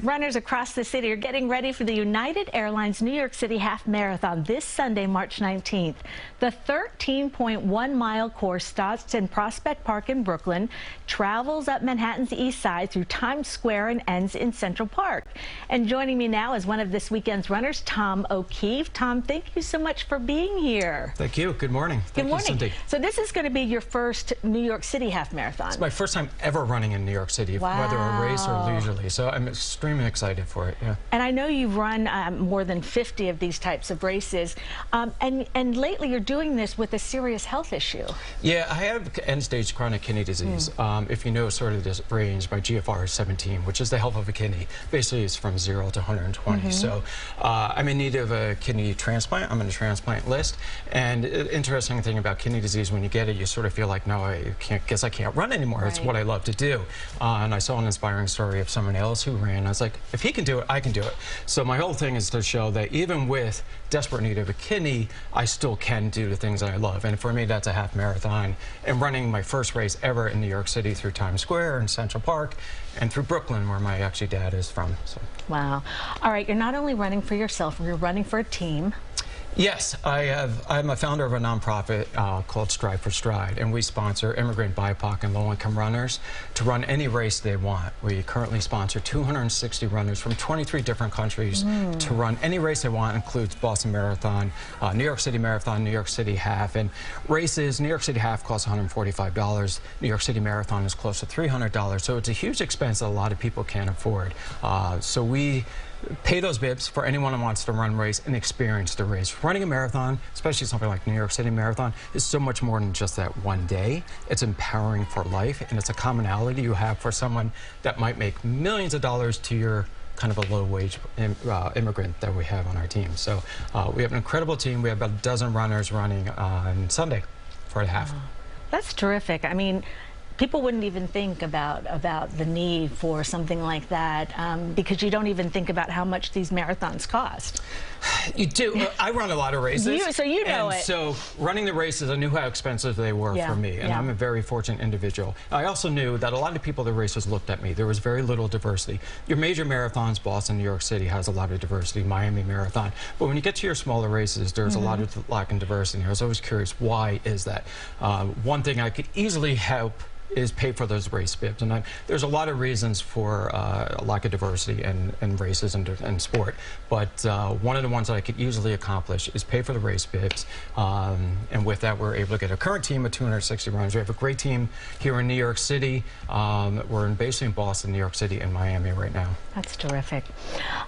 Runners across the city are getting ready for the United Airlines New York City Half Marathon this Sunday, March 19th. The 13.1-mile course starts in Prospect Park in Brooklyn, travels up Manhattan's East Side through Times Square and ends in Central Park. And joining me now is one of this weekend's runners, Tom O'Keefe. Tom, thank you so much for being here. Thank you. Good morning. Good morning. Thank you, Cindy. So this is going to be your first New York City Half Marathon. It's my first time ever running in New York City, whether a race or leisurely. So I'm extremely excited for it. Yeah. And I know you've run more than 50 of these types of races, and lately you're doing this with a serious health issue. Yeah, I have end-stage chronic kidney disease. If you know sort of this range, my GFR is 17, which is the health of a kidney. Basically, it's from 0 to 120. So I'm in need of a kidney transplant. I'm on the transplant list. And the interesting thing about kidney disease, when you get it, you sort of feel like, no, I guess I can't run anymore. Right. It's what I love to do. And I saw an inspiring story of someone else who ran. I was like, if he can do it, I can do it. So my whole thing is to show that even with desperate need of a kidney, I still can do the things that I love. And for me, that's a half marathon. And running my first race ever in New York City through Times Square and Central Park and through Brooklyn, where my dad is from. So. Wow. All right, you're not only running for yourself, you're running for a team. Yes, I'm a founder of a nonprofit called Strive for Stride, and we sponsor immigrant, BIPOC, and low-income runners to run any race they want. We currently sponsor 260 runners from 23 different countries to run any race they want. Includes Boston Marathon, New York City Marathon, New York City Half, and races. New York City Half costs $145. New York City Marathon is close to $300. So it's a huge expense that a lot of people can't afford. So we pay those bibs for anyone who wants to run a race and experience the race. Running a marathon, especially something like New York City Marathon, is so much more than just that one day. It's empowering for life, and it's a commonality you have for someone that might make millions of dollars to your kind of a low-wage immigrant that we have on our team. So we have an incredible team. We have about a dozen runners running on Sunday for the half. That's terrific. I mean, people wouldn't even think about the need for something like that because you don't even think about how much these marathons cost. You do. I run a lot of races. So you know it. So running the races, I knew how expensive they were for me, and I'm a very fortunate individual. I also knew that a lot of people at the races looked at me. There was very little diversity. Your major marathons, Boston, New York City, has a lot of diversity, Miami Marathon. But when you get to your smaller races, there's a lot of lack in diversity. I was always curious, why is that? One thing I could easily help is pay for those race bibs. And there's a lot of reasons for a lack of diversity in races and sport. But one of the ones that I could easily accomplish is pay for the race bibs. And with that, we're able to get a current team of 260 runners. We have a great team here in New York City. We're basically in Boston, New York City, and Miami right now. That's terrific.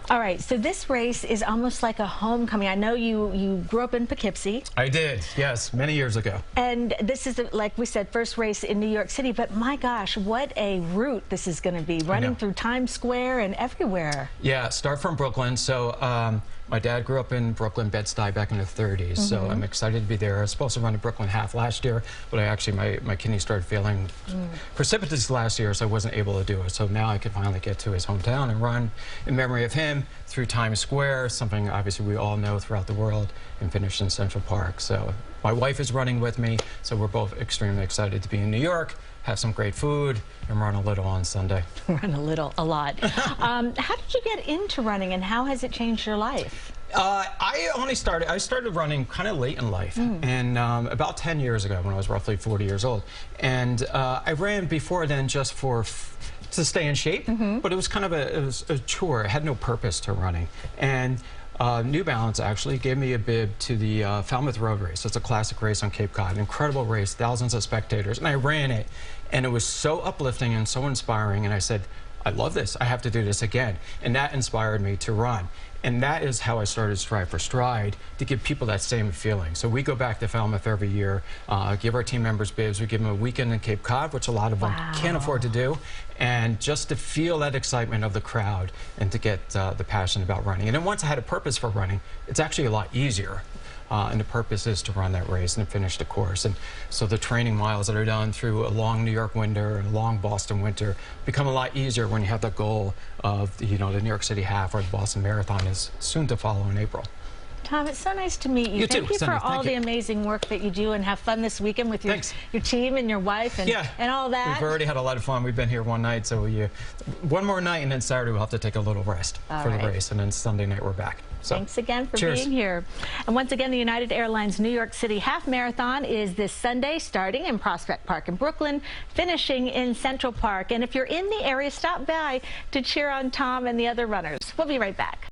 All right, so this race is almost like a homecoming. I know you grew up in Poughkeepsie. I did, yes, many years ago. And this is, like we said, first race in New York City. But my gosh, what a route this is going to be, running through Times Square and everywhere. Yeah, start from Brooklyn. So my dad grew up in Brooklyn, Bed-Stuy, back in the 30s. So I'm excited to be there. I was supposed to run the Brooklyn Half last year, but my kidney started failing precipitously last year, so I wasn't able to do it. So now I can finally get to his hometown and run in memory of him through Times Square, something obviously we all know throughout the world, and finish in Central Park. So my wife is running with me, so we're both extremely excited to be in New York, have some great food, and run a little on Sunday. Run a little, a lot. How did you get into running, and how has it changed your life? I started running kind of late in life, and about 10 years ago when I was roughly 40 years old. And I ran before then just to stay in shape, but it was kind of a chore. It had no purpose to running. And New Balance actually gave me a bib to the Falmouth Road Race. It's a classic race on Cape Cod, an incredible race, thousands of spectators, and I ran it, and it was so uplifting and so inspiring, and I said, I love this, I have to do this again, and that inspired me to run. And that is how I started Strive for Stride, to give people that same feeling. So we go back to Falmouth every year, give our team members bibs. We give them a weekend in Cape Cod, which a lot of them can't afford to do, and just to feel that excitement of the crowd and to get the passion about running. And then once I had a purpose for running, it's actually a lot easier. And the purpose is to run that race and finish the course. And so the training miles that are done through a long New York winter and a long Boston winter become a lot easier when you have the goal of the New York City Half or the Boston Marathon is soon to follow in April. Tom, it's so nice to meet you. You Thank too, you Cindy. for all Thank the you. amazing work that you do, and have fun this weekend with your team and your wife and all that. We've already had a lot of fun. We've been here one night, so one more night, and then Saturday we'll have to take a little rest for the race, and then Sunday night we're back. So, thanks again for cheers. being here. And once again, the United Airlines New York City Half Marathon is this Sunday, starting in Prospect Park in Brooklyn, finishing in Central Park. And if you're in the area, stop by to cheer on Tom and the other runners. We'll be right back.